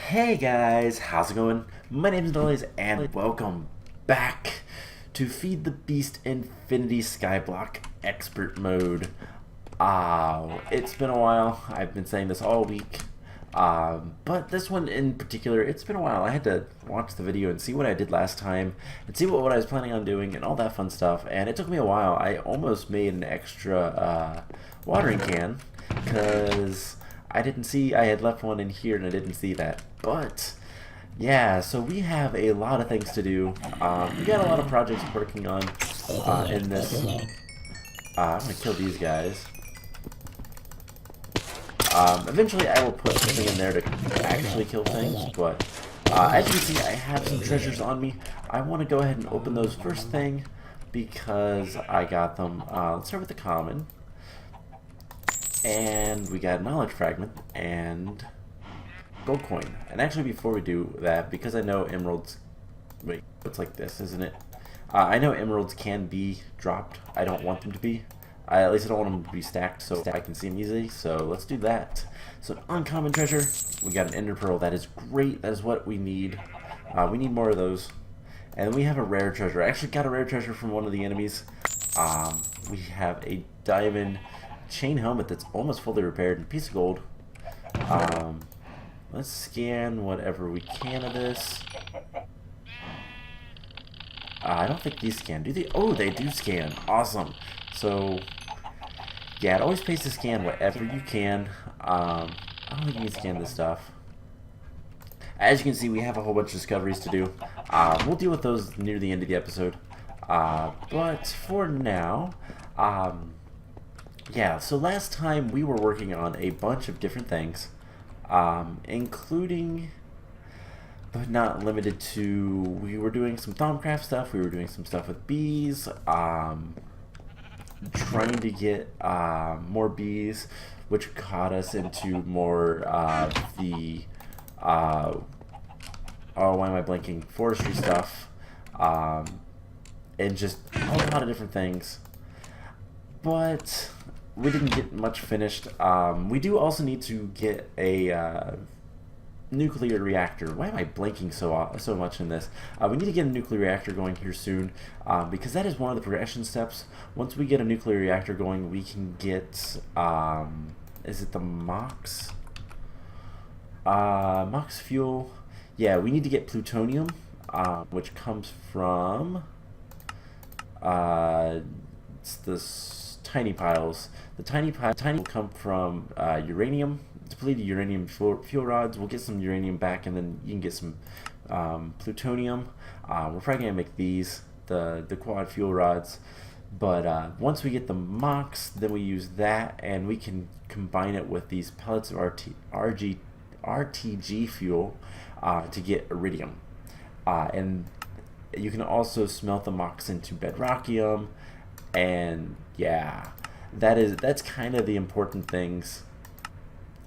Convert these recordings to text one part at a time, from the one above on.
Hey guys, how's it going? My name is Dolly's and welcome back to Feed the Beast Infinity Skyblock Expert Mode. It's been a while. I've been saying this all week. But this one in particular, it's been a while. I had to watch the video and see what I did last time and see what I was planning on doing and all that fun stuff. And it took me a while. I almost made an extra watering can because I didn't see, I had left one in here and I didn't see that. But yeah, so we have a lot of things to do. We got a lot of projects working on in this. I'm gonna kill these guys. Eventually I will put something in there to actually kill things, but as you can see, I have some treasures on me. I want to go ahead and open those first thing because I got them. Let's start with the common. And we got a knowledge fragment and gold coin. And actually before we do that, because I know emeralds... Wait, it's like this, isn't it? I know emeralds can be dropped. I don't want them to be. At least I don't want them to be stacked so I can see them easily. So let's do that. So an uncommon treasure. We got an ender pearl. That is great. That is what we need. We need more of those. And we have a rare treasure. I actually got a rare treasure from one of the enemies. We have a diamond chain helmet that's almost fully repaired and a piece of gold. Let's scan whatever we can of this. I don't think these scan. Do they? Oh, they do scan. Awesome. So, yeah, it always pays to scan whatever you can. I don't think you can scan this stuff. As you can see, we have a whole bunch of discoveries to do. We'll deal with those near the end of the episode. But for now, yeah, so last time we were working on a bunch of different things, including, but not limited to, we were doing some Thaumcraft stuff, we were doing some stuff with bees, trying to get more bees, which caught us into more of the, oh, why am I blanking, forestry stuff, and just a lot of different things. But we didn't get much finished. We do also need to get a nuclear reactor. Why am I blanking so much in this? We need to get a nuclear reactor going here soon, because that is one of the progression steps. Once we get a nuclear reactor going, we can get, is it the Mox? Mox fuel. Yeah, we need to get plutonium, which comes from, it's this tiny piles. The tiny will come from uranium, depleted uranium fuel rods. We'll get some uranium back, and then you can get some plutonium. We're probably gonna make these the quad fuel rods. But once we get the MOX, then we use that, and we can combine it with these pellets of RTG fuel to get iridium. And you can also smelt the MOX into bedrockium, and yeah, that's kind of the important things.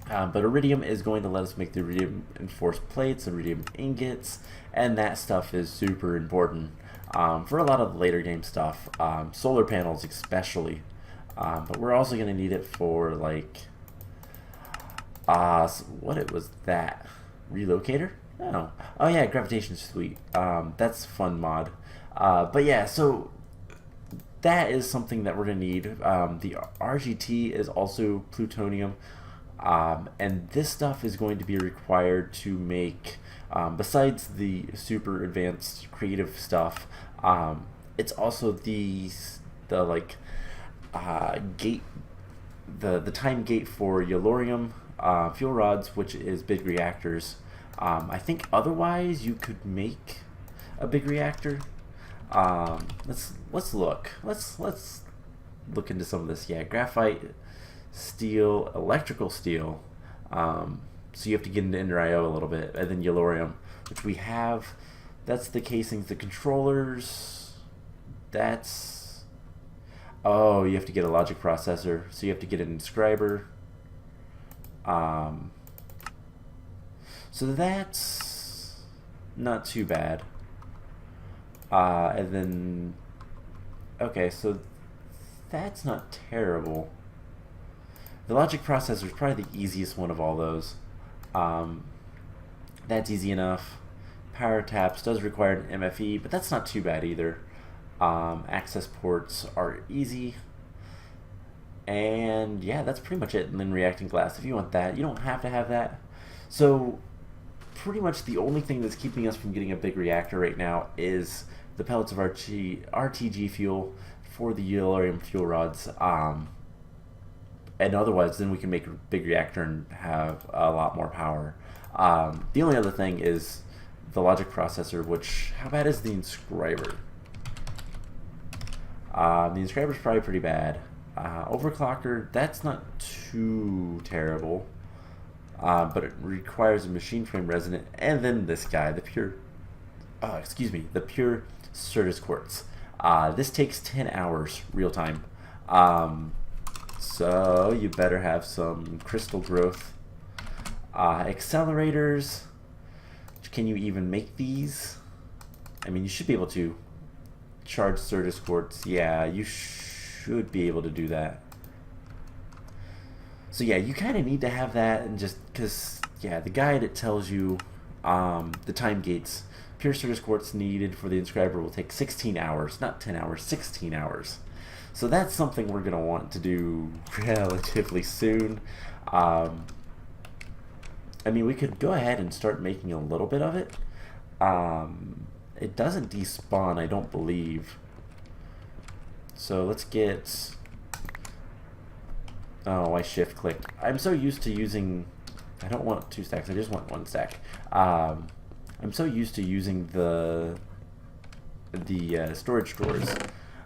But iridium is going to let us make the iridium enforced plates, iridium ingots, and that stuff is super important for a lot of later game stuff, solar panels especially. But we're also going to need it for like, what it was that? Relocator? Oh yeah, gravitation suite. That's a fun mod. But yeah, so that is something that we're going to need. The RGT is also plutonium. And this stuff is going to be required to make, besides the super advanced creative stuff, it's also the like gate, the time gate for yellorium fuel rods, which is big reactors. I think otherwise you could make a big reactor. Let's look. Let's look into some of this. Yeah, graphite, steel, electrical steel. So you have to get into Ender IO a little bit, and then yellorium, which we have. That's the casings, the controllers. That's, oh, you have to get a logic processor, so you have to get an inscriber. So that's not too bad. And then, okay, so that's not terrible. The logic processor is probably the easiest one of all those. That's easy enough. Power taps does require an MFE, but that's not too bad either. Access ports are easy. And yeah, that's pretty much it. And then reacting glass, if you want that, you don't have to have that. So pretty much the only thing that's keeping us from getting a big reactor right now is the pellets of RTG fuel for the Yellorium fuel rods. And otherwise, then we can make a big reactor and have a lot more power. The only other thing is the logic processor, which, how bad is the inscriber? The inscriber's probably pretty bad. Overclocker, that's not too terrible. But it requires a machine frame resonant, and then this guy, the pure Certus quartz. This takes 10 hours real time. So you better have some crystal growth. Accelerators. Can you even make these? I mean, you should be able to. Charge Certus quartz. Yeah, you should be able to do that. So yeah, you kind of need to have that, and just because, yeah, the guide, it tells you the time gates. Pure Certus quartz needed for the inscriber will take 16 hours, not 10 hours, 16 hours. So that's something we're going to want to do relatively soon. I mean, we could go ahead and start making a little bit of it. It doesn't despawn, I don't believe. So let's get... Oh, I shift clicked. I'm so used to using... I don't want 2 stacks, I just want 1 stack. I'm so used to using the storage drawers.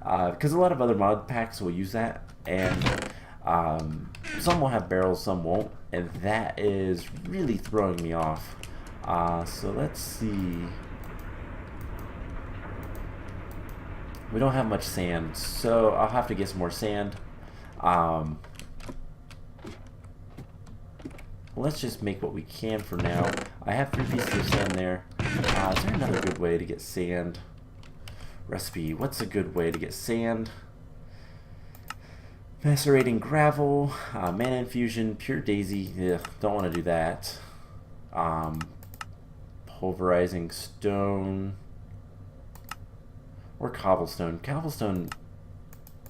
Because a lot of other mod packs will use that. And some will have barrels, some won't. And that is really throwing me off. So let's see... We don't have much sand, so I'll have to get some more sand. Let's just make what we can for now. I have 3 pieces of sand there. Is there another good way to get sand? Recipe. What's a good way to get sand? Macerating gravel, mana infusion, pure daisy. Ugh, don't want to do that. Pulverizing stone. Or cobblestone. Cobblestone,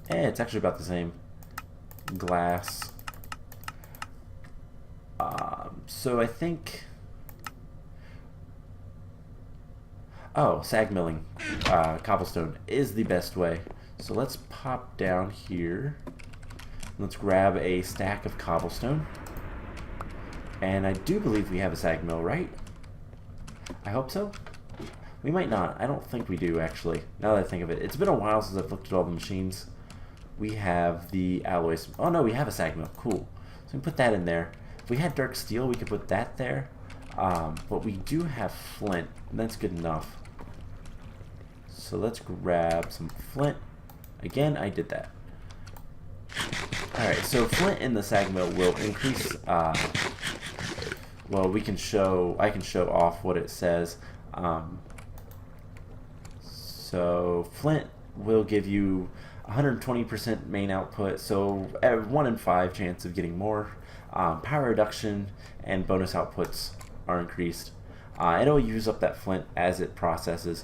it's actually about the same. Glass. So I think... Oh, sag milling. Cobblestone is the best way. So let's pop down here. Let's grab a stack of cobblestone. And I do believe we have a sag mill, right? I hope so. We might not. I don't think we do, actually. Now that I think of it. It's been a while since I've looked at all the machines. We have the alloys. Oh, no, we have a sag mill. Cool. So we can put that in there. If we had dark steel, we could put that there. But we do have flint, and that's good enough. So let's grab some flint. Again, I did that. Alright, so flint in the sag mill will increase... well, I can show off what it says. So flint will give you 120% main output, so 1 in 5 chance of getting more. Power reduction and bonus outputs are increased. It'll use up that flint as it processes.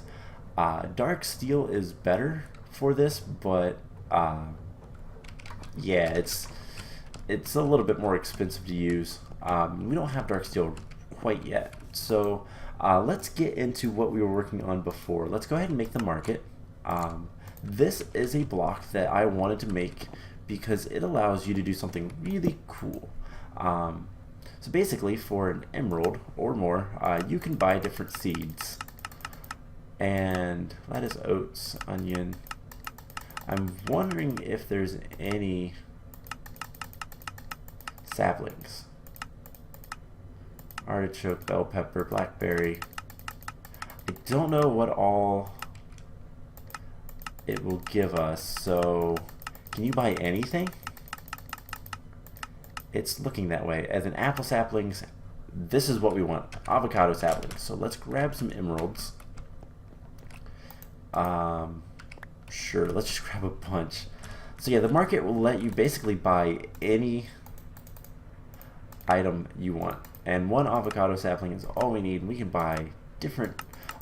Dark steel is better for this, but yeah, it's a little bit more expensive to use. We don't have dark steel quite yet, so let's get into what we were working on before. Let's go ahead and make the market. This is a block that I wanted to make because it allows you to do something really cool. So basically, for an emerald or more, you can buy different seeds. And lettuce, oats, onion. I'm wondering if there's any saplings. Artichoke, bell pepper, blackberry. I don't know what all it will give us, so can you buy anything? It's looking that way. As an apple saplings, this is what we want. Avocado saplings. So let's grab some emeralds. Sure, let's just grab a bunch. So yeah, the market will let you basically buy any item you want. And one avocado sapling is all we need. We can buy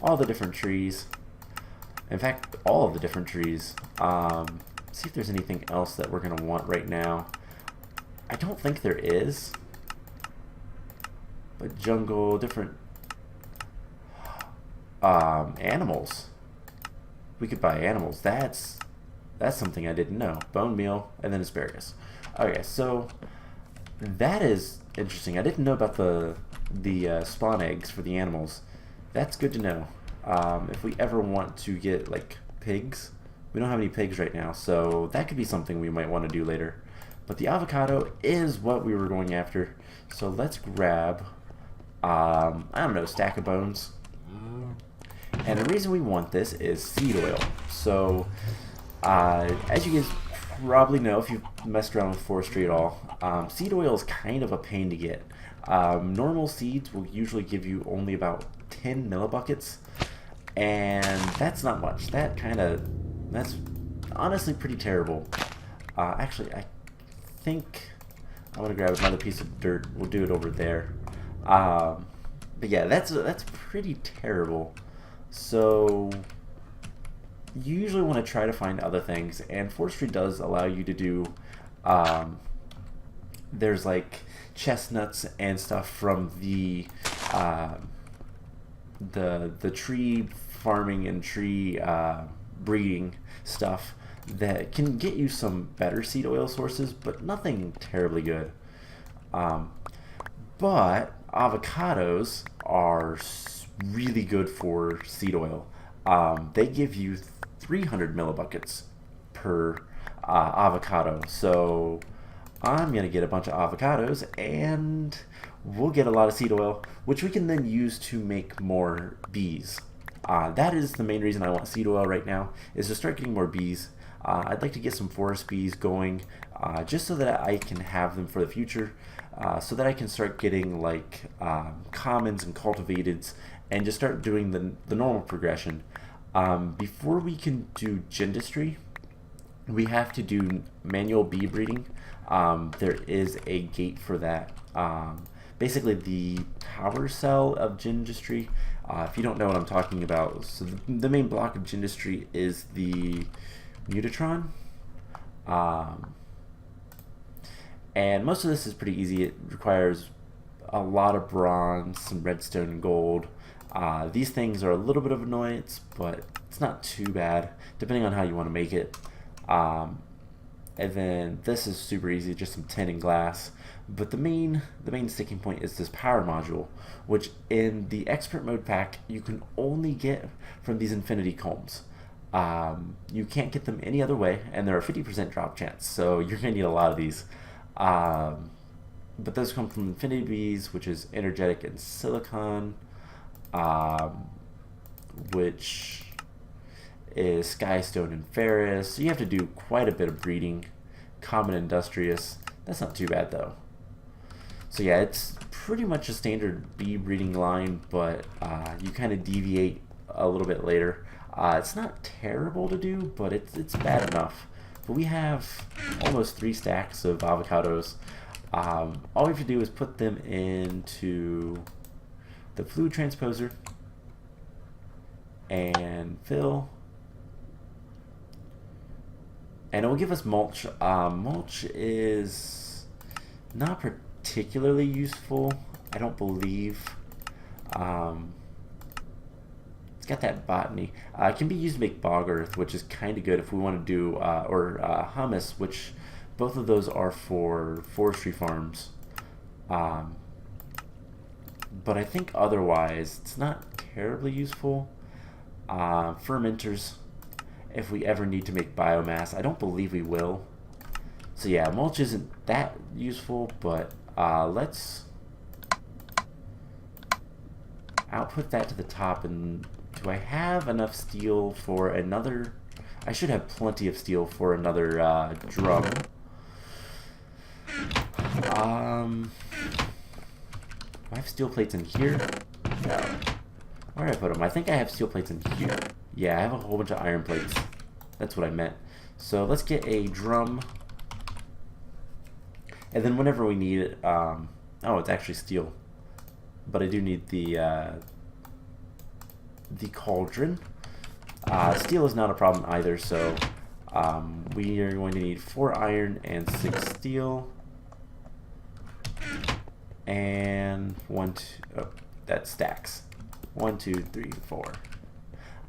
all the different trees. In fact, all of the different trees. See if there's anything else that we're going to want right now. I don't think there is. But jungle, different animals. We could buy animals. That's something I didn't know. Bone meal and then asparagus. Okay, so that is interesting. I didn't know about the spawn eggs for the animals. That's good to know. If we ever want to get like pigs, we don't have any pigs right now, so that could be something we might want to do later. But the avocado is what we were going after. So let's grab, I don't know, stack of bones. And the reason we want this is seed oil. So as you guys probably know, if you've messed around with forestry at all, seed oil is kind of a pain to get. Normal seeds will usually give you only about 10 millibuckets, and that's not much. That's honestly pretty terrible. Actually, I think I'm gonna grab another piece of dirt. We'll do it over there. But yeah, that's pretty terrible. So you usually want to try to find other things, and forestry does allow you to do. There's like chestnuts and stuff from the tree farming and tree breeding stuff that can get you some better seed oil sources, but nothing terribly good. But avocados are really good for seed oil. They give you 300 millibuckets per avocado. So I'm going to get a bunch of avocados and we'll get a lot of seed oil, which we can then use to make more bees. That is the main reason I want seed oil right now, is to start getting more bees. I'd like to get some forest bees going, just so that I can have them for the future, so that I can start getting like commons and cultivateds, and just start doing the normal progression. Before we can do gindustry, we have to do manual bee breeding. There is a gate for that. Basically, the power cell of gindustry, if you don't know what I'm talking about, so the main block of gindustry is the Mutatron. And most of this is pretty easy. It requires a lot of bronze, some redstone and gold. These things are a little bit of annoyance, but it's not too bad, depending on how you want to make it. And then this is super easy, just some tin and glass. But the main sticking point is this power module, which in the expert mode pack you can only get from these infinity combs. You can't get them any other way, and they're a 50% drop chance, so you're going to need a lot of these. But those come from infinity bees, which is energetic and silicon, which is skystone and ferrous. So you have to do quite a bit of breeding. Common industrious, that's not too bad though. So yeah, it's pretty much a standard bee breeding line, but you kind of deviate a little bit later. It's not terrible to do, but it's bad enough. But we have almost 3 stacks of avocados. All we have to do is put them into the fluid transposer and fill, and it will give us mulch. Mulch is not particularly useful, I don't believe. It's got that botany. It can be used to make bog earth, which is kind of good if we want to do, or humus, which both of those are for forestry farms. But I think otherwise it's not terribly useful. Fermenters, if we ever need to make biomass. I don't believe we will. So yeah, mulch isn't that useful, but let's output that to the top. And do I have enough steel for another? I should have plenty of steel for another drum. Do I have steel plates in here? No. Where did I put them? I think I have steel plates in here. Yeah, I have a whole bunch of iron plates. That's what I meant. So let's get a drum. And then whenever we need it, oh, it's actually steel. but I do need the cauldron. Steel is not a problem either, so we are going to need 4 iron and 6 steel. And that stacks. 1, 2, 3, 4.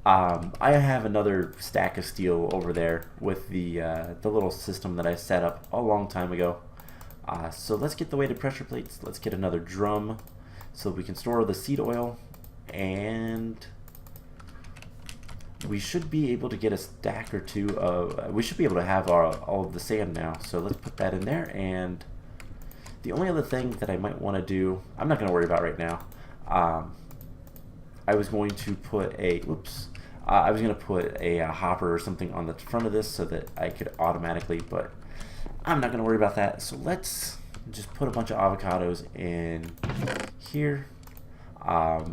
I have another stack of steel over there with the little system that I set up a long time ago. So let's get the weighted pressure plates. Let's get another drum so we can store the seed oil, and we should be able to get a stack or two of. We should be able to have all of the sand now. So let's put that in there. And the only other thing that I might want to do, I'm not going to worry about right now. I was going to put a hopper or something on the front of this so that I could automatically, but I'm not going to worry about that. So let's just put a bunch of avocados in here, and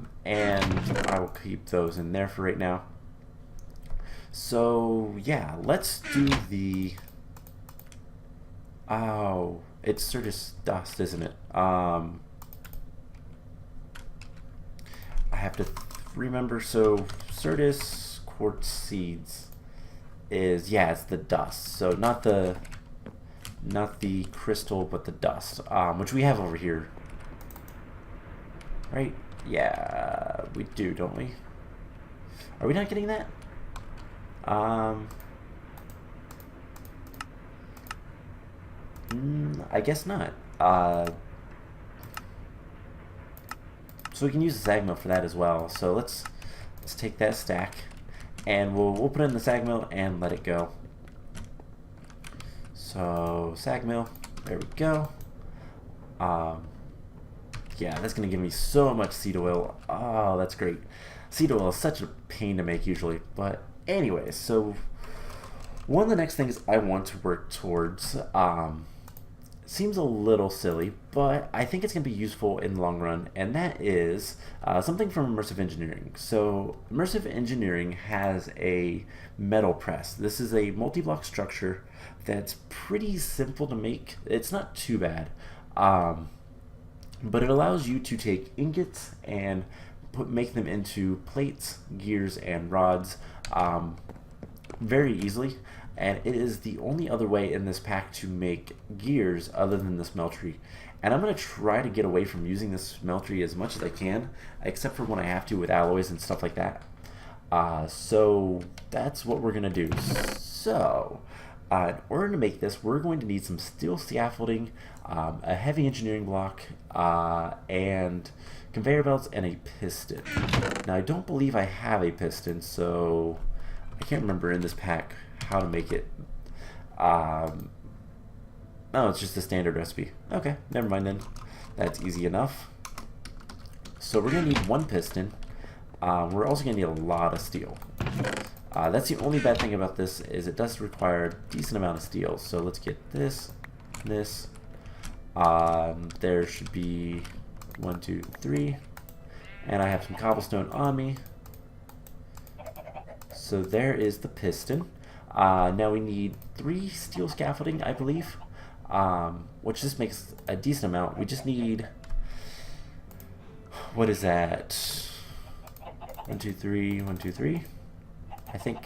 I will keep those in there for right now. So yeah, let's do the, oh, it's Certus dust, isn't it? I have to remember, so Certus quartz seeds is, yeah, it's the dust. So not the crystal, but the dust, which we have over here, right? Yeah, we do, don't we? Are we not getting that? I guess not. So we can use the sag mill for that as well. So let's take that stack, and we'll put it in the sag mill and let it go. So sag mill, there we go. Yeah, that's gonna give me so much seed oil. Oh, that's great. Seed oil is such a pain to make usually, but anyways, so one of the next things I want to work towards seems a little silly, but I think it's going to be useful in the long run, and that is something from immersive engineering. So immersive engineering has a metal press. This is a multi-block structure that's pretty simple to make. It's not too bad, but it allows you to take ingots and make them into plates, gears, and rods very easily. And it is the only other way in this pack to make gears other than the smeltery. And I'm going to try to get away from using this smeltery as much as I can, except for when I have to with alloys and stuff like that. So that's what we're going to do. So in order to make this, we're going to need some steel scaffolding, a heavy engineering block, and conveyor belts, and a piston. Now I don't believe I have a piston, so I can't remember in this pack how to make it. Oh, it's just the standard recipe. Okay, never mind then. That's easy enough. So we're gonna need 1 piston. We're also gonna need a lot of steel. That's the only bad thing about this, is it does require a decent amount of steel. So let's get this. There should be 1, 2, 3, and I have some cobblestone on me. So there is the piston. Now we need 3 steel scaffolding, I believe, which just makes a decent amount. We just need, what is that? 1, 2, 3, 1, 2, 3. I think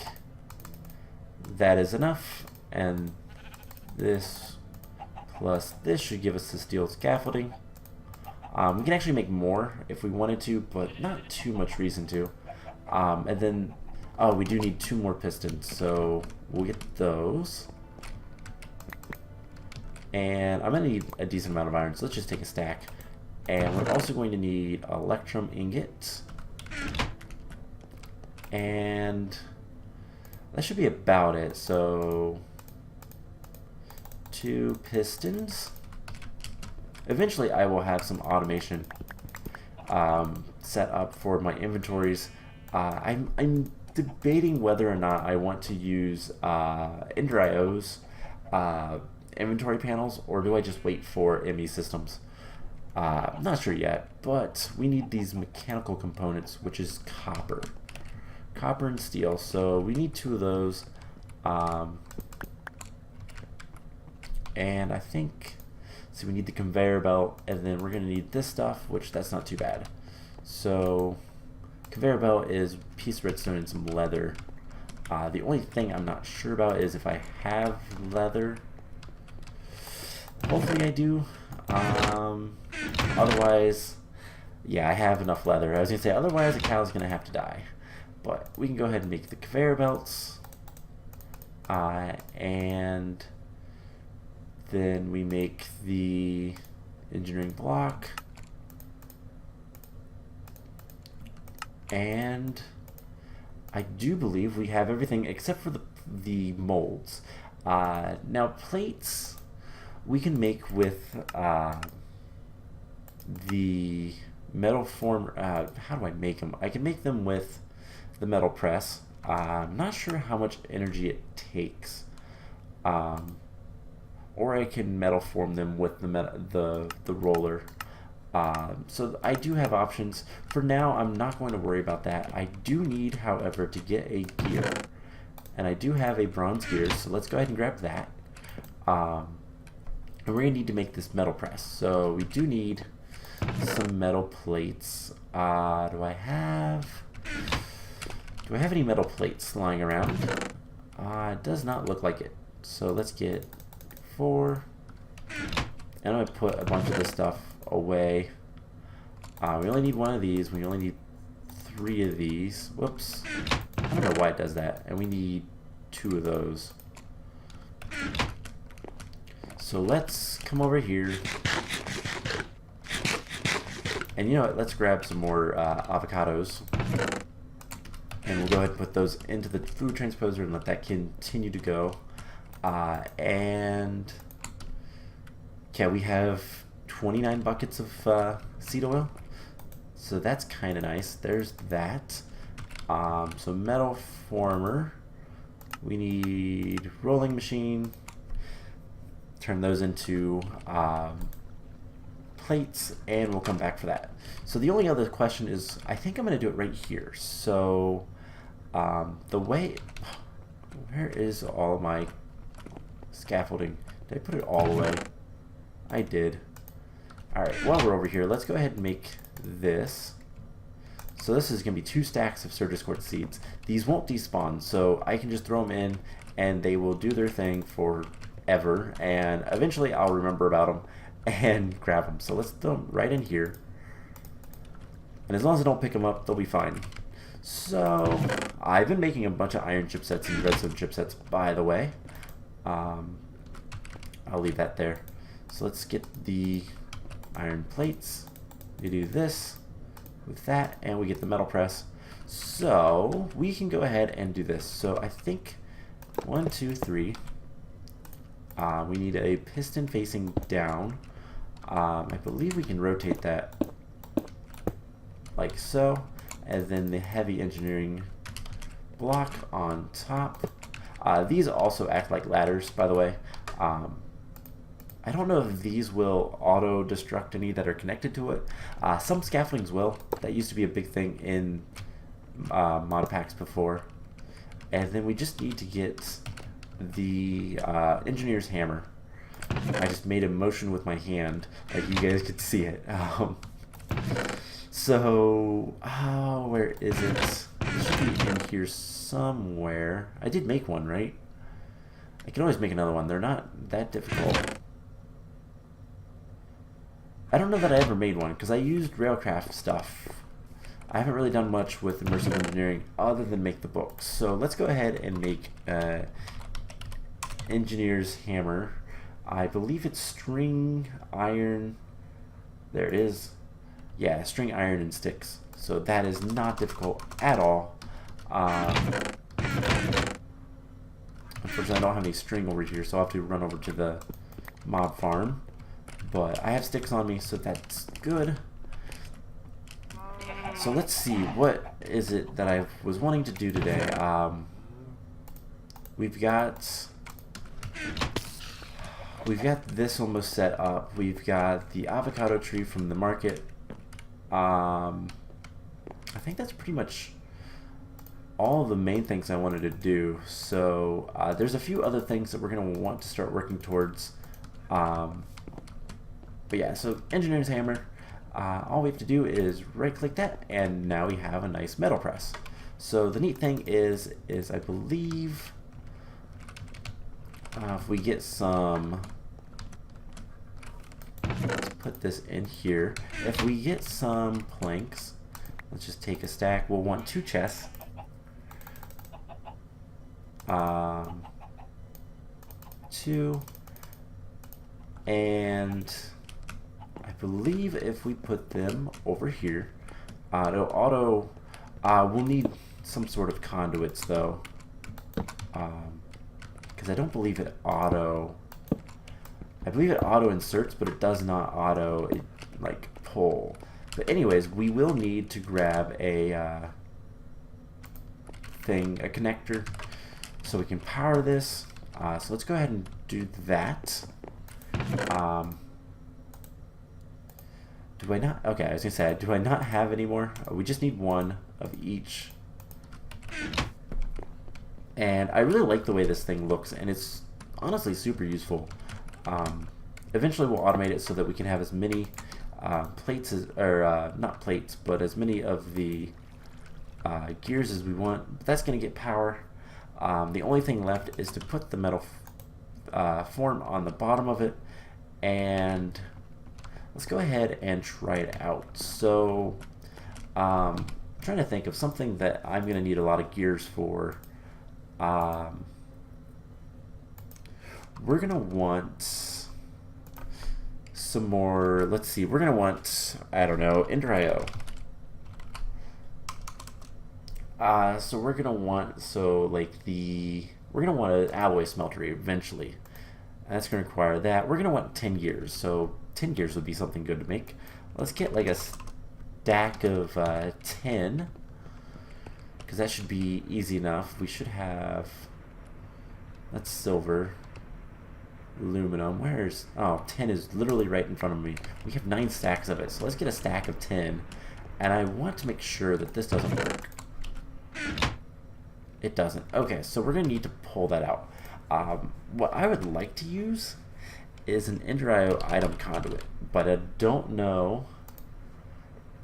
that is enough, and this plus this should give us the steel scaffolding. We can actually make more if we wanted to, but not too much reason to. And then, oh, we do need 2 more pistons, so we'll get those. And I'm going to need a decent amount of iron, so let's just take a stack. And we're also going to need electrum ingots. And that should be about it. So 2 pistons. Eventually I will have some automation set up for my inventories. I'm debating whether or not I want to use Ender IO's inventory panels, or do I just wait for ME systems? I'm not sure yet, but we need these mechanical components, which is copper and steel, so we need 2 of those. And I think So we need the conveyor belt, and then we're going to need this stuff, which that's not too bad. So conveyor belt is a piece of redstone and some leather. The only thing I'm not sure about is if I have leather. Hopefully I do. Otherwise, yeah, I have enough leather. I was going to say, otherwise a cow's going to have to die. But we can go ahead and make the conveyor belts. And then we make the engineering block. And I do believe we have everything except for the molds. Now plates we can make with the metal form. How do I make them? I can make them with the metal press. I'm not sure how much energy it takes. Or I can metal form them with the roller. So I do have options. For now, I'm not going to worry about that. I do need, however, to get a gear. And I do have a bronze gear, so let's go ahead and grab that. And we're going to need to make this metal press. So we do need some metal plates. Do I have any metal plates lying around? It does not look like it. So let's get 4. And I'm going to put a bunch of this stuff away. We only need 1 of these. We only need 3 of these. Whoops. I don't know why it does that. And we need 2 of those. So let's come over here. And you know what? Let's grab some more avocados. And we'll go ahead and put those into the food transposer and let that continue to go. And yeah, we have 29 buckets of seed oil. So that's kind of nice. There's that. So metal former. We need rolling machine. Turn those into plates, and we'll come back for that. So the only other question is, I think I'm going to do it right here. So the way, where is all my scaffolding? Did I put it all away? I did. Alright, while we're over here, let's go ahead and make this. So this is going to be 2 stacks of Surges Quartz seeds. These won't despawn, so I can just throw them in, and they will do their thing forever, and eventually I'll remember about them and grab them. So let's throw them right in here. And as long as I don't pick them up, they'll be fine. So I've been making a bunch of iron chipsets and redstone chipsets, by the way. I'll leave that there. So let's get the iron plates. We do this with that, and we get the metal press. So we can go ahead and do this. So I think 1, 2, 3. We need a piston facing down. I believe we can rotate that like so, and then the heavy engineering block on top. These also act like ladders, by the way. I don't know if these will auto-destruct any that are connected to it. Some scaffoldings will. That used to be a big thing in mod packs before. And then we just need to get the engineer's hammer. I just made a motion with my hand, like you guys could see it. So, where is it? It should be in here somewhere. I did make one, right? I can always make another one. They're not that difficult. I don't know that I ever made one, because I used Railcraft stuff. I haven't really done much with immersive engineering other than make the books. So let's go ahead and make engineer's hammer. I believe it's string, iron. There it is. Yeah, string, iron, and sticks. So that is not difficult at all. Unfortunately, I don't have any string over here, so I'll have to run over to the mob farm. But I have sticks on me, so that's good. So let's see, what is it that I was wanting to do today? We've got this almost set up. We've got the avocado tree from the market. I think that's pretty much all the main things I wanted to do. So there's a few other things that we're going to want to start working towards. But yeah, so engineer's hammer. All we have to do is right click that, and now we have a nice metal press. So the neat thing is I believe if we get some, let's put this in here. If we get some planks, let's just take a stack. We'll want 2 chests. 2, and I believe if we put them over here, it'll we'll need some sort of conduits though, because I don't believe it auto. I believe it auto inserts, but it does not auto like pull. But anyways, we will need to grab a connector, so we can power this. So let's go ahead and do that. Do I not? Okay, I was gonna say, do I not have any more? We just need 1 of each. And I really like the way this thing looks, and it's honestly super useful. Eventually we'll automate it so that we can have as many plates as, or not plates, but as many of the gears as we want. But that's gonna get power. The only thing left is to put the metal form on the bottom of it, and let's go ahead and try it out. So I'm trying to think of something that I'm going to need a lot of gears for. We're going to want some more, let's see, we're going to want, I don't know, Ender IO. So we're going to want, we're going to want an alloy smelter eventually. And that's going to require that. We're going to want 10 gears, so 10 gears would be something good to make. Let's get like a stack of 10, because that should be easy enough. We should have, that's silver, aluminum. Where's, oh, 10 is literally right in front of me. We have 9 stacks of it, so let's get a stack of 10. And I want to make sure that this doesn't work. It doesn't. Okay, so we're going to need to pull that out. What I would like to use is an Ender IO item conduit, but I don't know.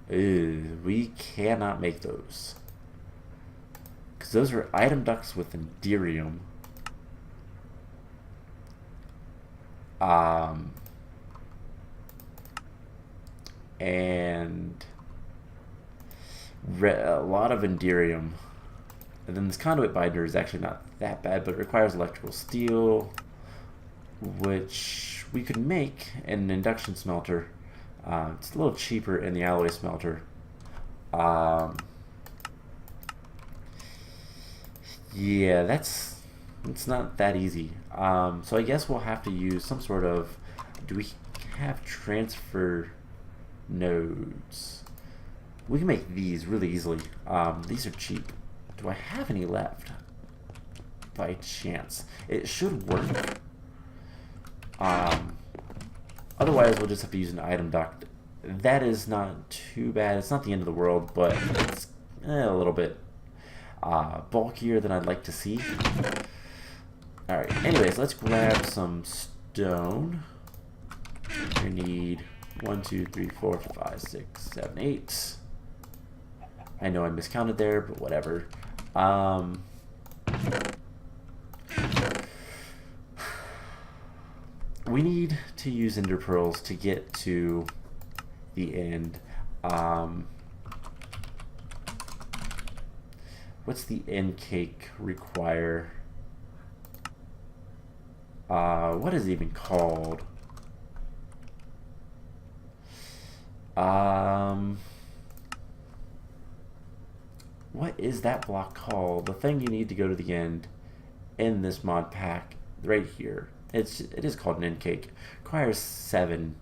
We cannot make those, because those are item ducts with Enderium. And a lot of Enderium. And then this conduit binder is actually not that bad, but it requires electrical steel, which we could make in an induction smelter. It's a little cheaper in the alloy smelter. Yeah, it's not that easy. So I guess we'll have to use some sort of, do we have transfer nodes? We can make these really easily. These are cheap. Do I have any left? By chance. It should work. Otherwise, we'll just have to use an item duct. That is not too bad. It's not the end of the world, but it's a little bit bulkier than I'd like to see. Alright, anyways, let's grab some stone. We need 1, 2, 3, 4, 5, 6, 7, 8. I know I miscounted there, but whatever. We need to use ender pearls to get to the end. What's the end cake require? What is it even called? What is that block called? The thing you need to go to the end in this mod pack right here. It is called an end cake. Requires 7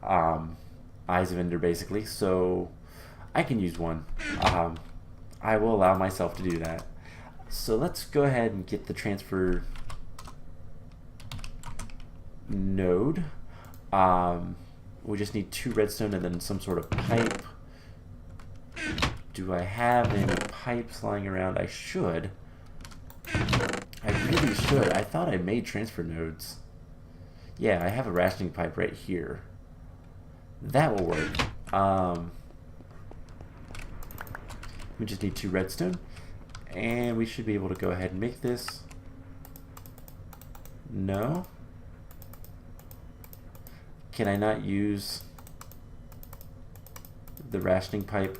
eyes of ender basically, so I can use 1. I will allow myself to do that. So let's go ahead and get the transfer node. We just need 2 redstone and then some sort of pipe. Do I have any pipes lying around? I should. I really should. I thought I made transfer nodes. Yeah, I have a rationing pipe right here. That will work. We just need 2 redstone. And we should be able to go ahead and make this. No? Can I not use the rationing pipe?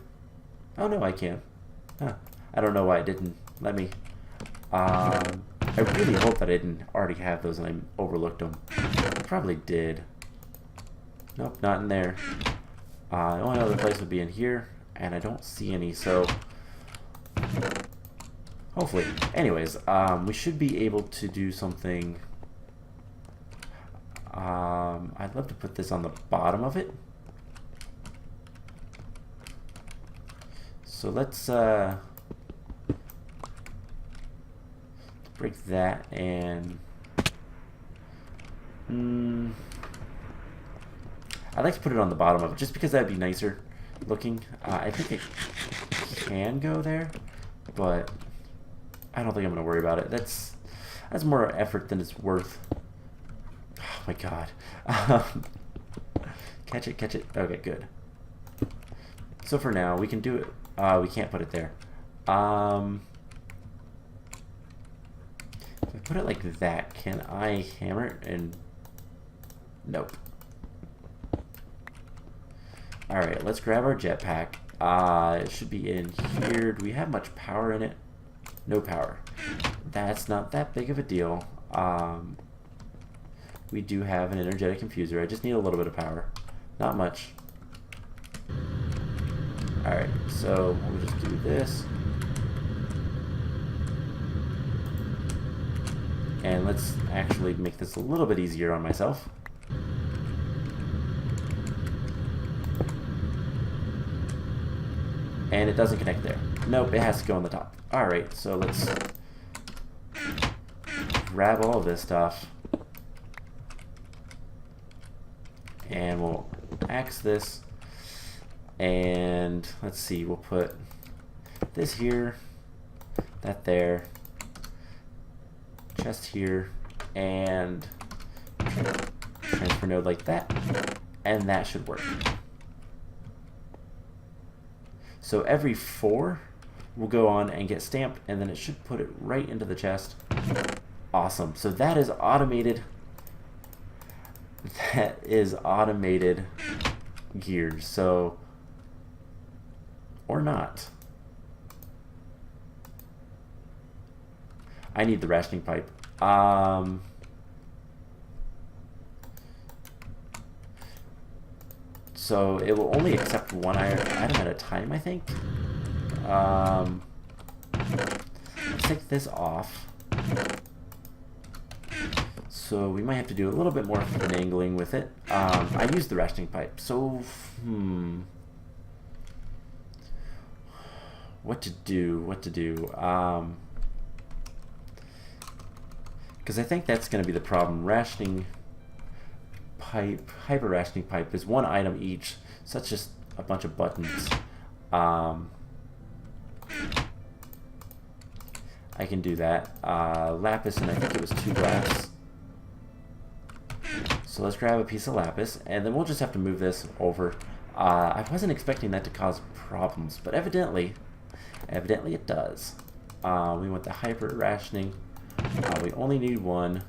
Oh no, I can. Huh. I don't know why it didn't let me. I really hope that I didn't already have those and I overlooked them. I probably did. Nope, not in there. The only other place would be in here, and I don't see any, so hopefully. Anyways, we should be able to do something. I'd love to put this on the bottom of it. So let's break that and I'd like to put it on the bottom of it just because that'd be nicer looking. I think it can go there, but I don't think I'm gonna worry about it. That's more effort than it's worth. Oh my god. Catch it, catch it. Okay, good. So for now, we can do it. We can't put it there. If I put it like that, can I hammer it? And nope. Alright, let's grab our jetpack. It should be in here. Do we have much power in it? No power. That's not that big of a deal. We do have an energetic infuser. I just need a little bit of power. Not much. Alright, so we'll just do this. And let's actually make this a little bit easier on myself. And it doesn't connect there. Nope, it has to go on the top. Alright, so let's grab all of this stuff. And we'll axe this. And let's see, we'll put this here, that there, chest here, and transfer node like that. And that should work. So every 4 will go on and get stamped, and then it should put it right into the chest. Awesome. So that is automated. That is automated gears. So, or not. I need the rationing pipe. So it will only accept 1 item at a time, I think. Let's take this off. So we might have to do a little bit more finagling with it. I used the rationing pipe, so what to do? Because I think that's going to be the problem. Rationing pipe, hyper rationing pipe is 1 item each, so that's just a bunch of buttons. I can do that. Lapis, and I think it was 2 glass. So let's grab a piece of lapis, and then we'll just have to move this over. I wasn't expecting that to cause problems, but evidently it does. We want the hyper rationing. We only need 1.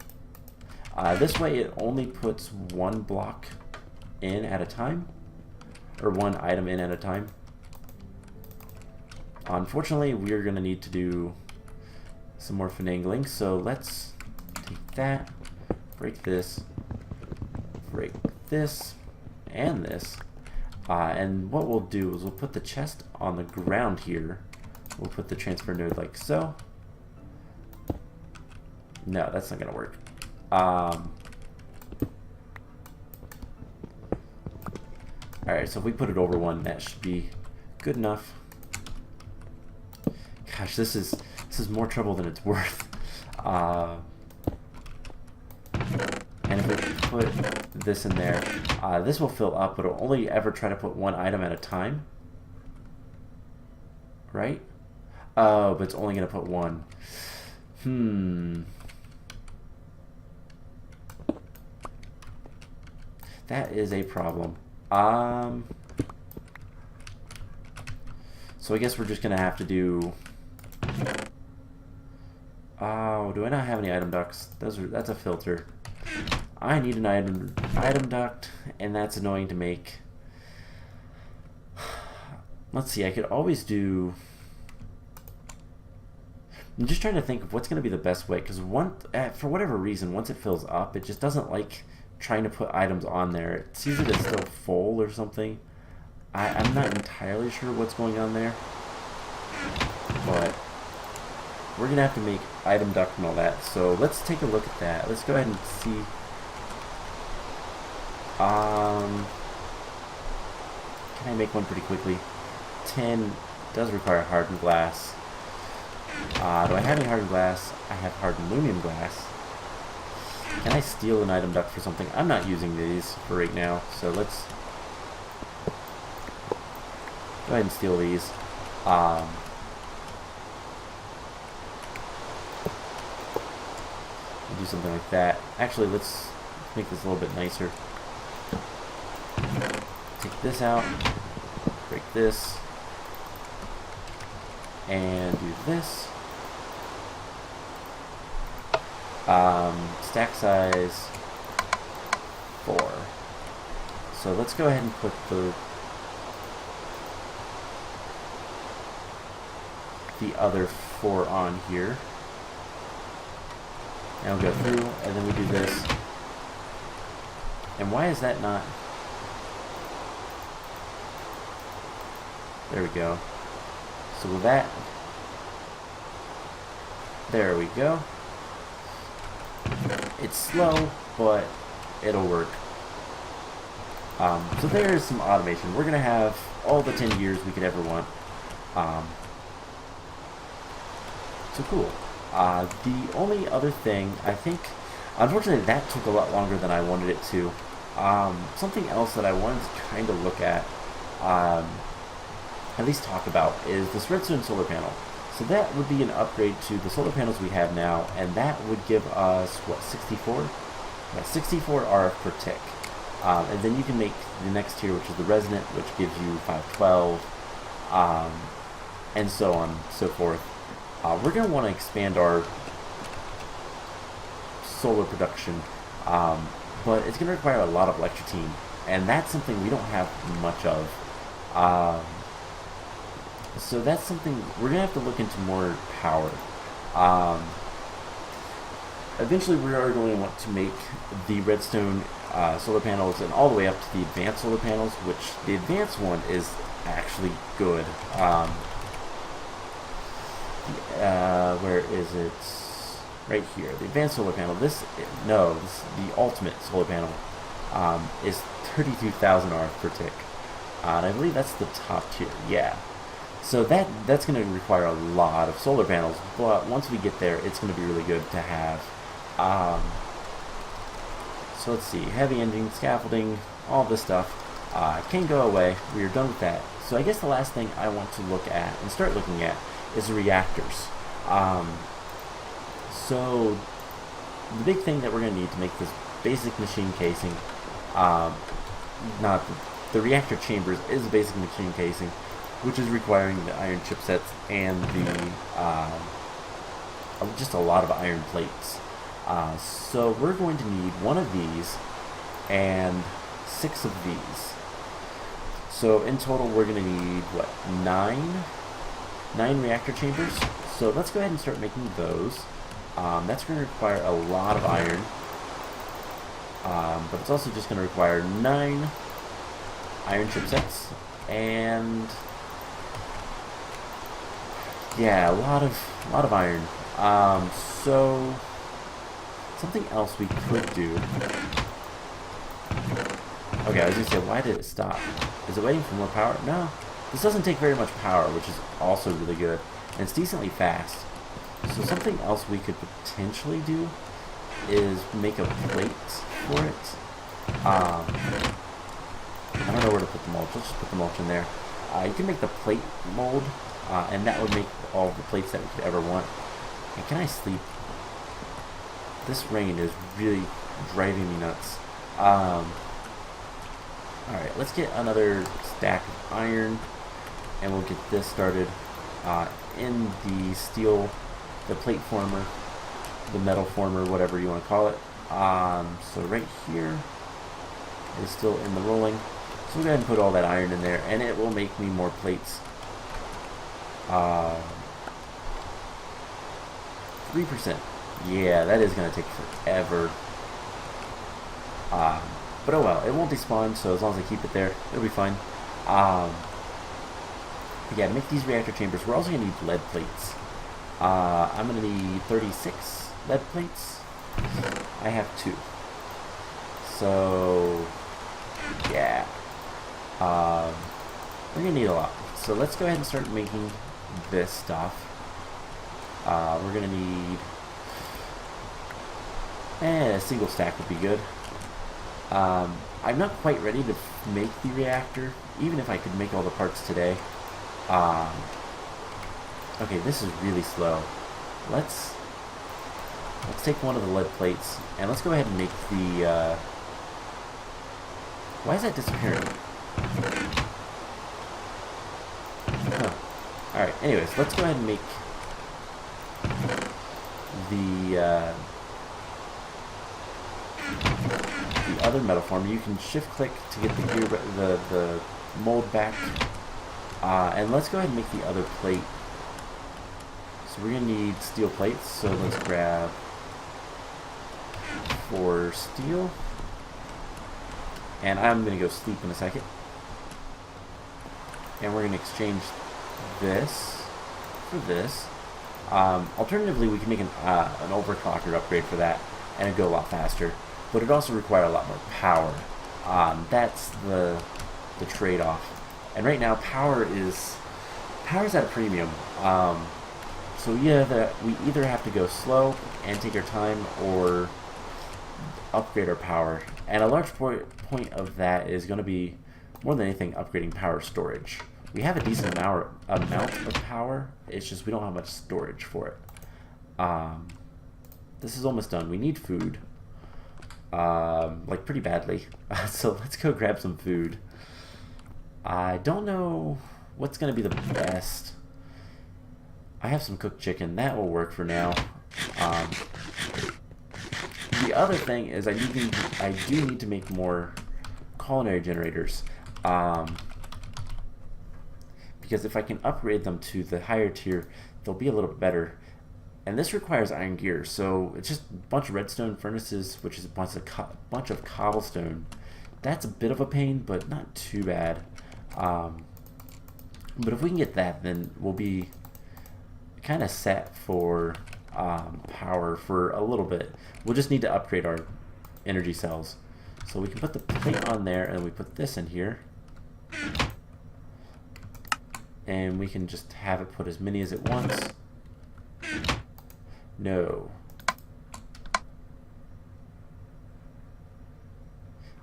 This way it only puts 1 block in at a time, or 1 item in at a time. Unfortunately, we're going to need to do some more finagling, so let's take that, break this, and this. And what we'll do is we'll put the chest on the ground here. We'll put the transfer node like so. No, that's not going to work. Alright, so if we put it over 1, that should be good enough. Gosh, this is more trouble than it's worth. And if we put this in there, this will fill up, but it'll only ever try to put 1 item at a time. Right? Oh, but it's only going to put 1. That is a problem. Um, so I guess we're just gonna have to do. Oh, do I not have any item ducts? That's a filter. I need an item duct, and that's annoying to make. Let's see. I could always do. I'm just trying to think of what's going to be the best way, because for whatever reason, once it fills up, it just doesn't like trying to put items on there. It sees it as still full or something. I'm not entirely sure what's going on there, but we're going to have to make item duct and all that. So let's take a look at that. Let's go ahead and see. Can I make one pretty quickly? 10 does require hardened glass. Do I have any hardened glass? I have hardened aluminum glass. Can I steal an item duct for something? I'm not using these for right now, so let's go ahead and steal these. Do something like that. Actually, let's make this a little bit nicer. Take this out, break this, and do this. Stack size 4. So let's go ahead and put the other 4 on here. And we'll go through, and then we do this. And why is that not? There we go. So with that, there we go. It's slow, but it'll work. So there's some automation. We're gonna have all the 10 gears we could ever want. So cool. The only other thing, I think, unfortunately that took a lot longer than I wanted it to. Something else that I wanted to kind of look at least talk about, is this redstone solar panel. So that would be an upgrade to the solar panels we have now, and that would give us, what, 64? Yeah, 64 RF per tick. And then you can make the next tier, which is the resonant, which gives you 512, and so on and so forth. We're going to want to expand our solar production, but it's going to require a lot of electricity, and that's something we don't have much of. So that's something we're going to have to look into more power. Eventually we are going to want to make the redstone solar panels and all the way up to the advanced solar panels, which the advanced one is actually good. Where is it? Right here. The advanced solar panel. This the ultimate solar panel is 32,000 RF per tick. And I believe that's the top tier. Yeah. So that's going to require a lot of solar panels, but once we get there, it's going to be really good to have. So let's see, heavy engine, scaffolding, all this stuff can go away. We are done with that. So I guess the last thing I want to look at and start looking at is the reactors. So the big thing that we're going to need to make this basic machine casing, not the reactor chambers is the basic machine casing, which is requiring the iron chipsets and the just a lot of iron plates. So we're going to need one of these and 6 of these. So in total we're going to need, what, 9 reactor chambers. So let's go ahead and start making those. That's going to require a lot of iron, but it's also just going to require 9 iron chipsets, and yeah, a lot of iron. So something else we could do. Okay, I was gonna say, why did it stop? Is it waiting for more power? No, this doesn't take very much power, which is also really good, and it's decently fast. So something else we could potentially do is make a plate for it. I don't know where to put the mulch. Let's just put the mulch in there. You can make the plate mold, and that would make all the plates that we could ever want. And can I sleep? This rain is really driving me nuts. Alright, let's get another stack of iron, and we'll get this started in the steel, the plate former, the metal former, whatever you want to call it. So right here is still in the rolling. So we'll go ahead and put all that iron in there, and it will make me more plates. 3%. Yeah, that is going to take forever. But oh well, it won't despawn, so as long as I keep it there, it'll be fine. Yeah, to make these reactor chambers, we're also going to need lead plates. I'm going to need 36 lead plates. I have 2. So, yeah. We're going to need a lot. So let's go ahead and start making this stuff. We're going to need... a single stack would be good. I'm not quite ready to make the reactor, even if I could make all the parts today. Okay, this is really slow. Let's take one of the lead plates, and let's go ahead and make the, why is that disappearing? Huh. Alright, anyways, let's go ahead and make the other metal form. You can shift click to get the gear, the mold back, and let's go ahead and make the other plate. So we're gonna need steel plates. So let's grab 4 steel, and I'm gonna go sleep in a second. And we're gonna exchange this for this. Alternatively, we can make an overclocker upgrade for that, and it'd go a lot faster. But it also requires a lot more power. That's the trade-off. And right now, power's at a premium. So yeah, we either have to go slow and take our time, or upgrade our power. And a large point of that is going to be, more than anything, upgrading power storage. We have a decent amount of power. It's just we don't have much storage for it. This is almost done. We need food. Like pretty badly. So let's go grab some food. I don't know what's going to be the best. I have some cooked chicken. That will work for now. The other thing is I do need to make more culinary generators. Because if I can upgrade them to the higher tier, they'll be a little bit better. And this requires iron gear, so it's just a bunch of redstone furnaces, which is a bunch of cobblestone. That's a bit of a pain, but not too bad. But if we can get that, then we'll be kind of set for power for a little bit. We'll just need to upgrade our energy cells. So we can put the plate on there, and we put this in here. And we can just have it put as many as it wants. No.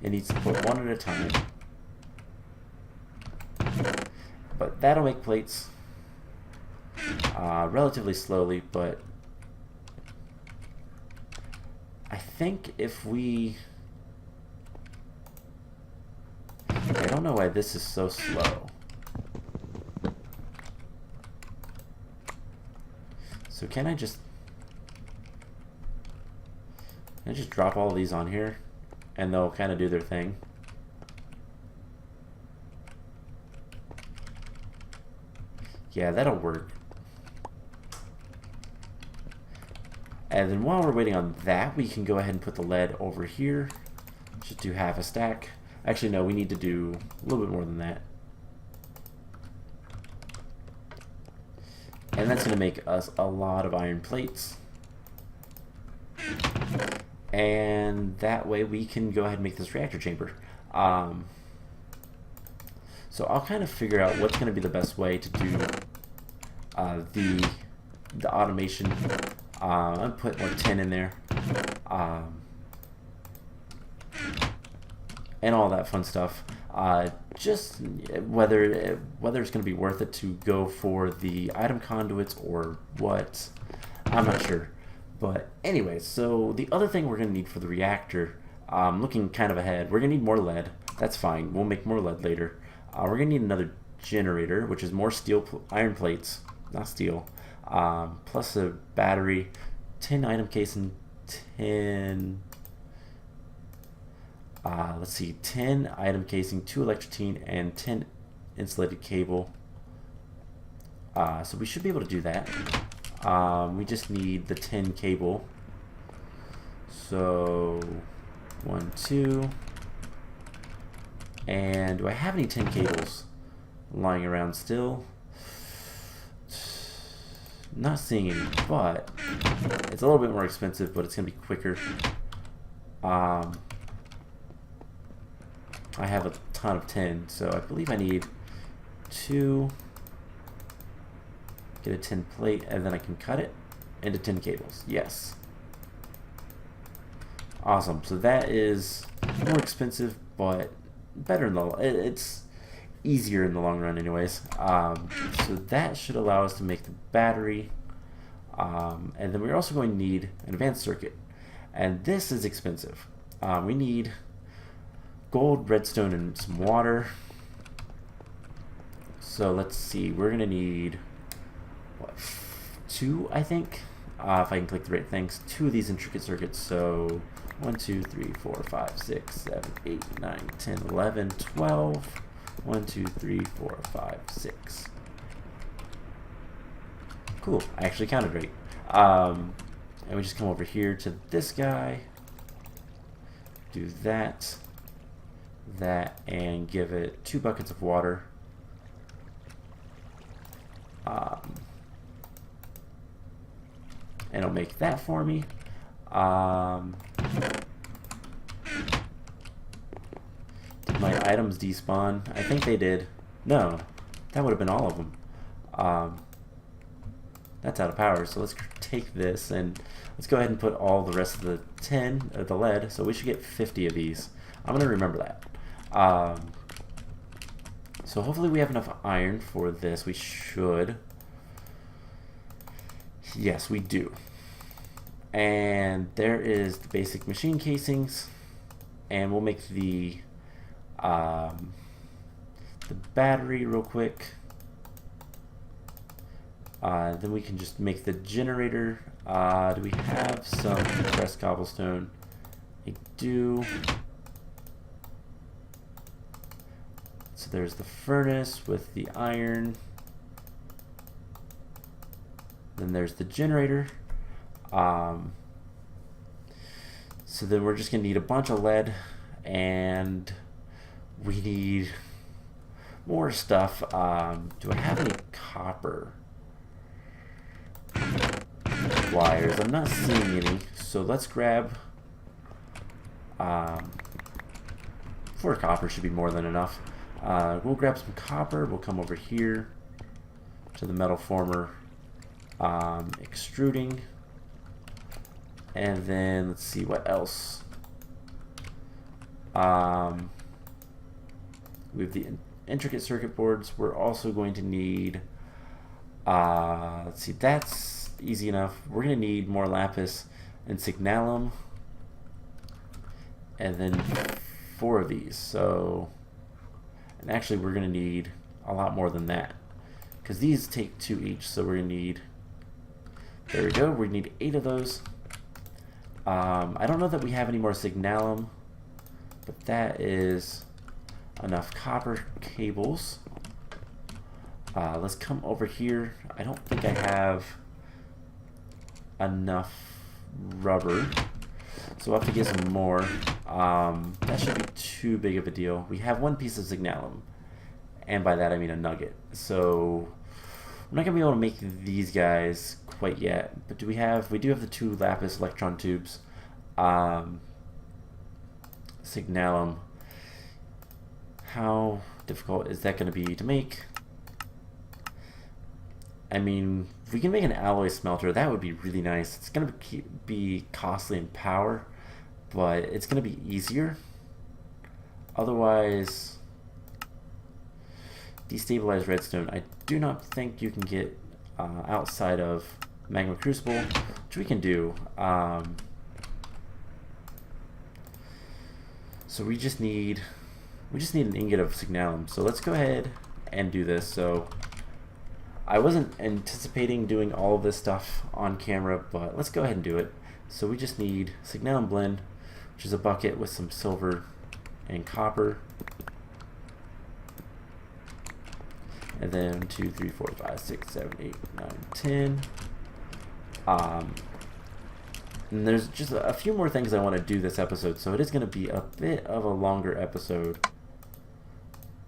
It needs to put one at a time. But that'll make plates relatively slowly, but I think if we... I don't know why this is so slow. So can I just drop all of these on here, and they'll kind of do their thing? Yeah, that'll work. And then while we're waiting on that, we can go ahead and put the lead over here. Just do half a stack. Actually, no, we need to do a little bit more than that. And that's going to make us a lot of iron plates. And that way we can go ahead and make this reactor chamber. So I'll kind of figure out what's going to be the best way to do the automation. I'll put like 10 in there. And all that fun stuff. Just whether it's going to be worth it to go for the item conduits or what, I'm not sure. But anyway, so the other thing we're going to need for the reactor, looking kind of ahead, we're going to need more lead. That's fine. We'll make more lead later. We're going to need another generator, which is more iron plates, not steel, plus a battery, 10 item case, and 10... let's see, 10 item casing, 2 electrotine, and 10 insulated cable. So we should be able to do that. We just need the 10 cable. So 1, 2. And do I have any 10 cables lying around still? Not seeing any, but it's a little bit more expensive, but it's going to be quicker. I have a ton of 10, so I believe I need 2, get a 10 plate, and then I can cut it into 10 cables. Yes. Awesome. So that is more expensive, but better in the... It's easier in the long run anyways. So that should allow us to make the battery. And then we're also going to need an advanced circuit. And this is expensive. We need gold, redstone, and some water. So let's see. We're going to need, what, 2, I think? If I can click the right things. 2 of these intricate circuits. So 1, 2, 3, 4, 5, 6, 7, 8, 9, 10, 11, 12. 1, 2, 3, 4, 5, 6. Cool. I actually counted right. And we just come over here to this guy. Do that. That. And give it 2 buckets of water. And it'll make that for me. Did my items despawn? I think they did. No, that would have been all of them. That's out of power, so let's take this and let's go ahead and put all the rest of the 10 of the lead, so we should get 50 of these. I'm going to remember that. So hopefully we have enough iron for this. We should. Yes, we do. And there is the basic machine casings, and we'll make the battery real quick. Then we can just make the generator. Do we have some compressed cobblestone? I do. So there's the furnace with the iron. Then there's the generator. So then we're just going to need a bunch of lead, and we need more stuff. Do I have any copper wires? I'm not seeing any, so let's grab 4 copper should be more than enough. We'll grab some copper. We'll come over here to the metal former, extruding, and then let's see what else. We have the intricate circuit boards. We're also going to need, let's see, that's easy enough. We're going to need more lapis and signalum, and then 4 of these. So, and actually we're going to need a lot more than that, because these take 2 each, so we're going to need, there we go, we need 8 of those. I don't know that we have any more signalum, but that is enough copper cables. Let's come over here. I don't think I have enough rubber, so we'll have to get some more. That shouldn't be too big of a deal. We have 1 piece of signalum, and by that I mean a nugget. So we're not going to be able to make these guys quite yet, but we do have the 2 lapis electron tubes. Signalum, how difficult is that going to be to make? I mean, if we can make an alloy smelter, that would be really nice. It's going to be costly in power, but it's going to be easier. Otherwise, destabilized redstone, I do not think you can get outside of magma crucible, which we can do. So we just need we just need an ingot of signalum. So let's go ahead and do this. So I wasn't anticipating doing all of this stuff on camera, but let's go ahead and do it. So we just need signalum blend, which is a bucket with some silver and copper. And then 2, 3, 4, 5, 6, 7, 8, 9, 10. And there's just a few more things I want to do this episode, so it is going to be a bit of a longer episode.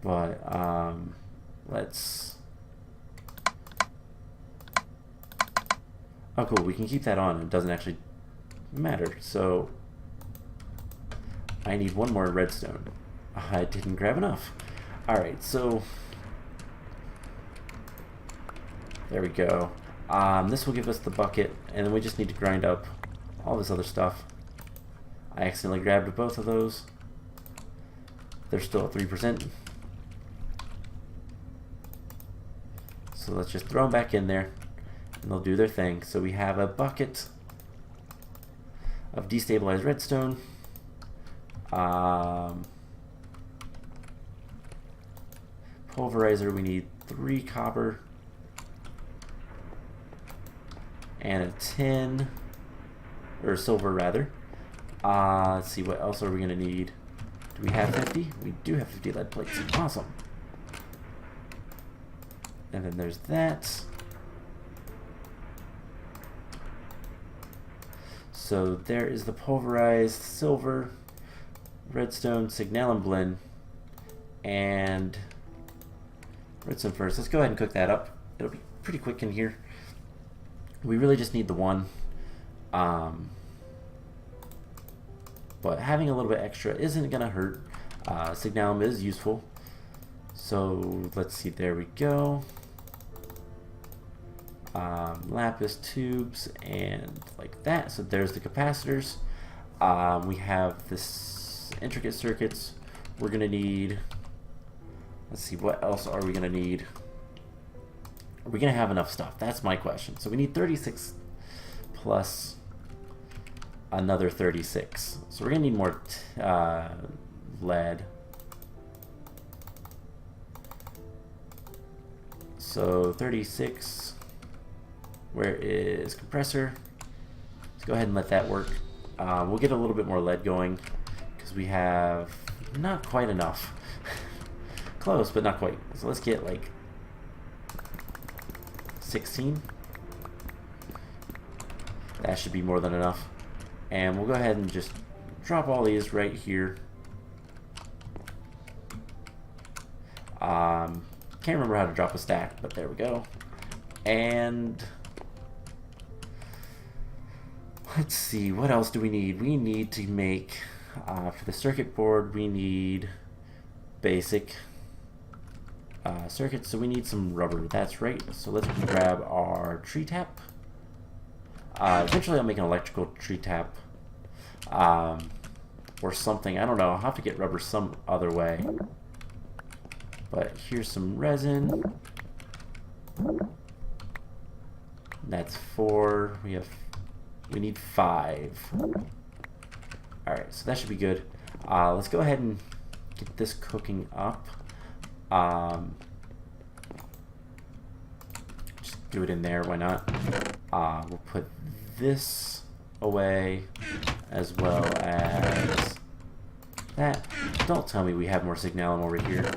But let's... Oh, cool. We can keep that on. It doesn't actually matter. So I need one more redstone. I didn't grab enough. All right, so there we go. This will give us the bucket, and then we just need to grind up all this other stuff. I accidentally grabbed both of those. They're still at 3%. So let's just throw them back in there, and they'll do their thing. So we have a bucket of destabilized redstone. Pulverizer, we need 3 copper. And a tin, or silver rather. Let's see, what else are we gonna need? Do we have 50? We do have 50 lead plates. Awesome. And then there's that. So there is the pulverized silver, redstone, signalum blend, and redstone first. Let's go ahead and cook that up. It'll be pretty quick in here. We really just need the one. But having a little bit extra isn't going to hurt. Signalum is useful. So let's see, there we go. Lapis tubes and like that. So there's the capacitors. We have this intricate circuits. We're going to need, let's see, what else are we going to need? Are we going to have enough stuff? That's my question. So we need 36 plus another 36. So we're going to need more lead. So 36. Where is compressor? Let's go ahead and let that work. We'll get a little bit more lead going because we have not quite enough. Close, but not quite. So let's get like 16. That should be more than enough. And we'll go ahead and just drop all these right here. Can't remember how to drop a stack, but there we go. And let's see, what else do we need? We need to make, for the circuit board, we need basic circuits, so we need some rubber. That's right. So let's grab our tree tap. Eventually I'll make an electrical tree tap or something. I don't know. I'll have to get rubber some other way. But here's some resin. That's 4. We need 5. Alright, so that should be good. Let's go ahead and get this cooking up. Just do it in there, why not? We'll put this away as well as that. Don't tell me we have more signalum over here.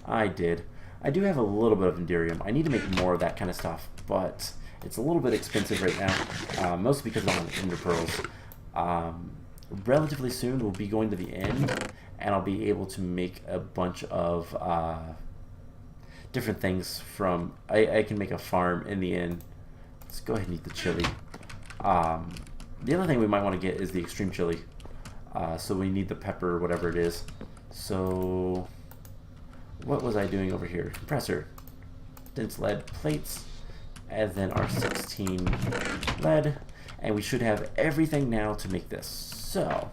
I did. I do have a little bit of enderium. I need to make more of that kind of stuff, but it's a little bit expensive right now, mostly because I'm on ender pearls. Relatively soon we'll be going to the end, and I'll be able to make a bunch of different things from... I can make a farm in the end. Let's go ahead and eat the chili. The other thing we might want to get is the extreme chili. So we need the pepper, whatever it is. So what was I doing over here? Compressor, dense lead plates, and then our 16 lead. And we should have everything now to make this. So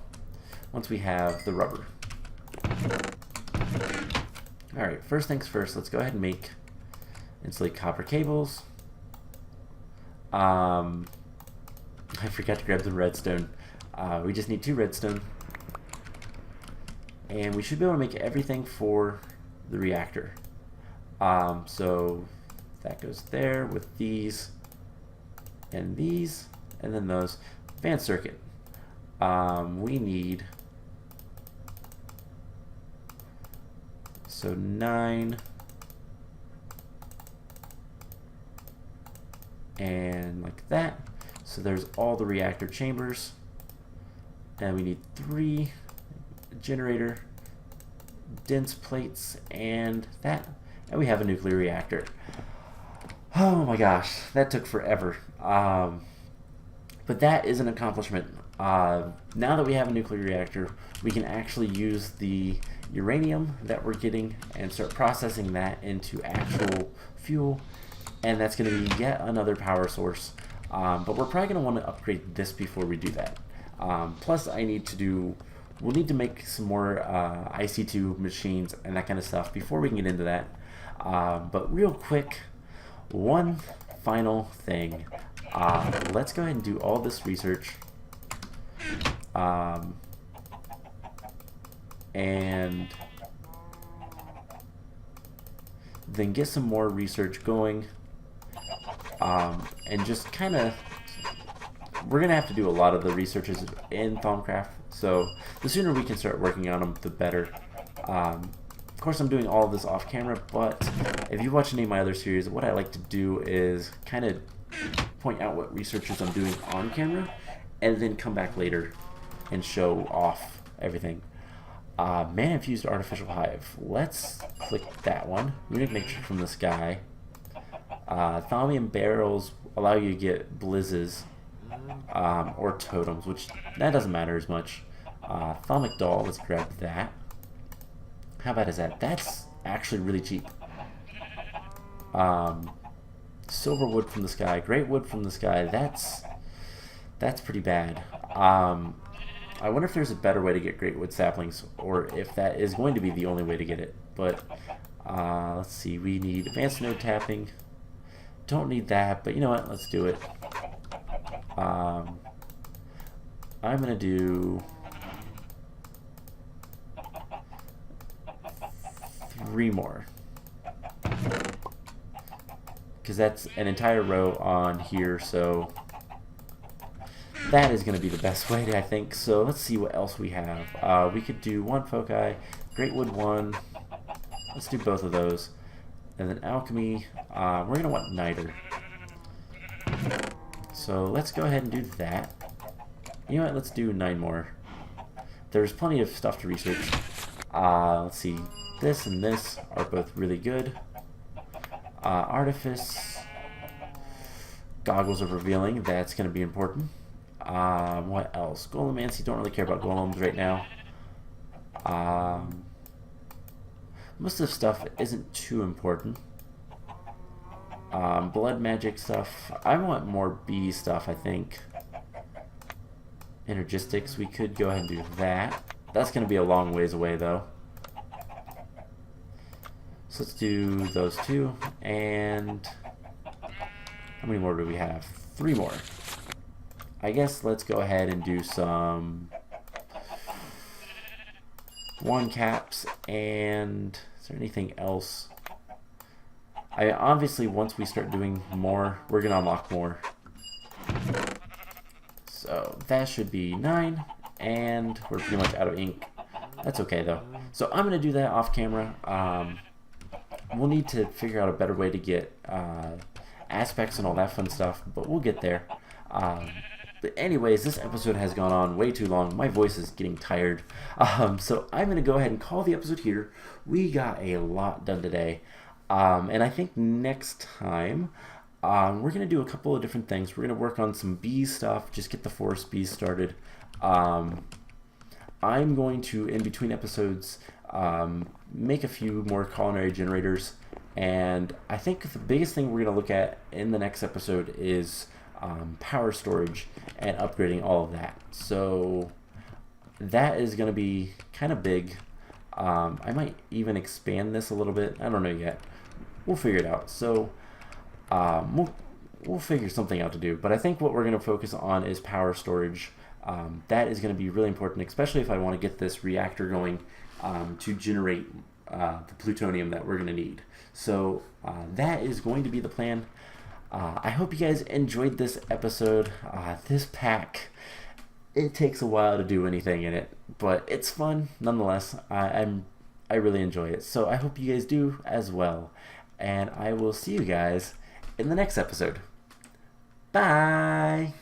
once we have the rubber. Alright, first things first, let's go ahead and make insulate copper cables. I forgot to grab the redstone. We just need 2 redstone. and we should be able to make everything for the reactor. So that goes there with these, and then those. Advanced circuit. We need, so 9, and like that. So there's all the reactor chambers, and we need 3 generator, dense plates, and that, and we have a nuclear reactor. Oh my gosh, that took forever. But that is an accomplishment. Now that we have a nuclear reactor, we can actually use the uranium that we're getting and start processing that into actual fuel, and that's going to be yet another power source. But we're probably going to want to upgrade this before we do that. Plus, we'll need to make some more IC2 machines and that kind of stuff before we can get into that. But real quick, one final thing. Let's go ahead and do all this research. And then get some more research going. And just kind of, we're going to have to do a lot of the researches in Thaumcraft. So the sooner we can start working on them, the better. Of course, I'm doing all of this off camera, but if you watch any of my other series, what I like to do is kind of point out what researches I'm doing on camera, and then come back later and show off everything. Man-infused artificial hive. Let's click that one. We need to make sure from this guy. Thaumium barrels allow you to get blizzes or totems, which that doesn't matter as much. Thaumic doll, let's grab that. How bad is that? That's actually really cheap. Silver wood from the sky, great wood from the sky. That's pretty bad. I wonder if there's a better way to get great wood saplings, or if that is going to be the only way to get it. But let's see. We need advanced node tapping. Don't need that, but you know what? Let's do it. I'm gonna do 3 more, because that's an entire row on here, so that is going to be the best way, I think. So let's see what else we have. We could do 1 foci, great wood 1, let's do both of those, and then alchemy, we're going to want niter. So let's go ahead and do that. You know what, let's do 9 more. There's plenty of stuff to research. Let's see, this and this are both really good. Artifice, goggles of revealing, that's going to be important. What else? Golemancy, don't really care about golems right now. Most of the stuff isn't too important. Blood magic stuff, I want more bee stuff, I think. Energistics, we could go ahead and do that. That's going to be a long ways away though. So let's do those 2, and how many more do we have? 3 more. I guess let's go ahead and do some 1 caps, and is there anything else? Obviously, once we start doing more, we're going to unlock more. So that should be 9, and we're pretty much out of ink. That's okay though. So I'm going to do that off camera. We'll need to figure out a better way to get aspects and all that fun stuff, but we'll get there. But anyways, this episode has gone on way too long. My voice is getting tired. So I'm going to go ahead and call the episode here. We got a lot done today. And I think next time we're going to do a couple of different things. We're going to work on some bee stuff, just get the forest bees started. I'm going to, in between episodes, make a few more culinary generators, and I think the biggest thing we're going to look at in the next episode is power storage and upgrading all of that. So that is going to be kind of big. I might even expand this a little bit. I don't know yet. We'll figure it out. So we'll figure something out to do, but I think what we're going to focus on is power storage. That is going to be really important, especially if I want to get this reactor going to generate the plutonium that we're going to need. So that is going to be the plan. I hope you guys enjoyed this episode. This pack, it takes a while to do anything in it, but it's fun nonetheless. I really enjoy it. So I hope you guys do as well. And I will see you guys in the next episode. Bye!